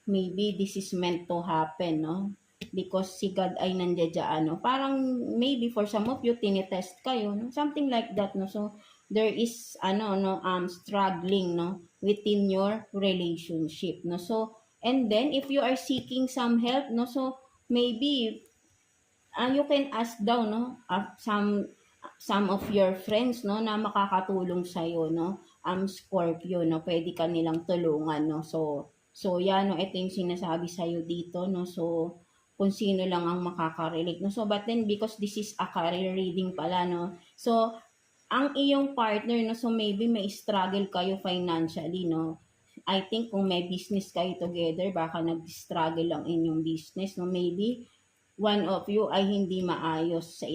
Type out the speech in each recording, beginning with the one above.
maybe this is meant to happen, no? Because si God ay nandiyan, no? Parang maybe for some of you, tinitest kayo, no? Something like that, no? So, there is, struggling, no? Within your relationship, no? So, and then, if you are seeking some help, no? So, maybe, you can ask daw, no? Some of your friends, no? Na makakatulong sa'yo, no? Scorpio, no? Pwede ka nilang tulungan, no? So, yan, no? Ito yung sinasabi sa'yo dito, no? So, kung sino lang ang makaka-relate, no? So, but then, because this is a career reading pala, no? So, ang iyong partner, no? So, maybe may struggle kayo financially, no? I think kung may business kayo together, baka nag-struggle ang inyong business, no? Maybe, one of you ay hindi maayos sa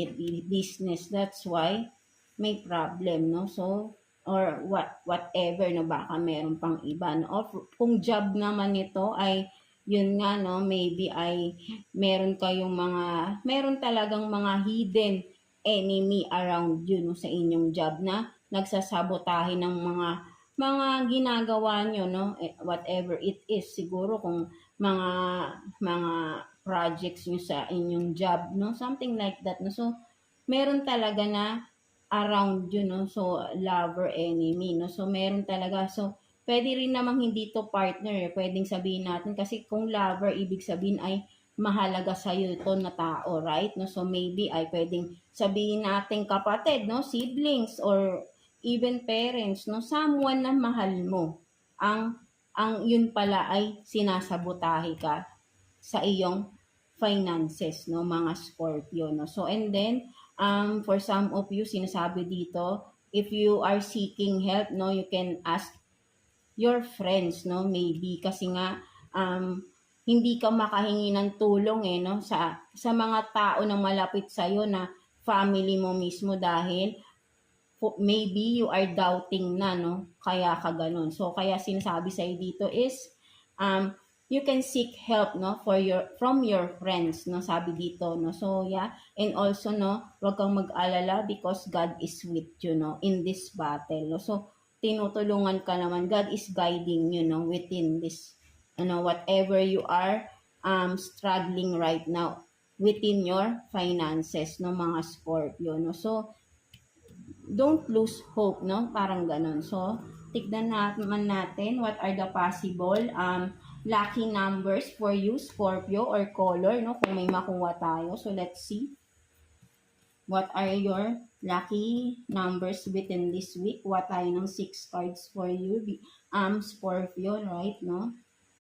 business. That's why may problem, no? So, or whatever, no? Baka meron pang iba, no? Or kung job naman nito ay, yun nga, no? Maybe ay meron talagang mga hidden enemy around you, no? Sa inyong job na nagsasabotahe ng mga ginagawa nyo, no? Whatever it is, siguro kung mga mga projects nyo sa inyong job, no? Something like that, no? So, meron talaga na around you, no? So, lover, enemy, no? So, meron talaga. So, pwede rin namang hindi to partner. Pwedeng sabihin natin, kasi kung lover, ibig sabihin ay mahalaga sa'yo ito na tao, right? No? So, maybe ay pwedeng sabihin natin kapatid, no? Siblings, or even parents, no? Someone na mahal mo. Ang yun pala ay sinasabotahe ka sa iyong finances, no, mga Scorpio, no. So, and then, for some of you, sinasabi dito, if you are seeking help, no, you can ask your friends, no, maybe, kasi nga, hindi ka makahingi ng tulong, no, sa mga tao na malapit sa'yo na family mo mismo, dahil maybe you are doubting na, no? Kaya ka ganun. So, kaya sinasabi sa'yo dito is, you can seek help, no? From your friends, no? Sabi dito, no? So, yeah. And also, no? Huwag kang mag-alala because God is with you, no? In this battle, no? So, tinutulungan ka naman. God is guiding you, no? Within this, whatever you are struggling right now within your finances, no? Mga Scorpio, no? So, don't lose hope, no? Parang ganun. So, tignan natin what are the possible lucky numbers for you, Scorpio, or color, no? Kung may makuha tayo. So, let's see. What are your lucky numbers within this week? What tayo ng 6 cards for you, Scorpio, right, no?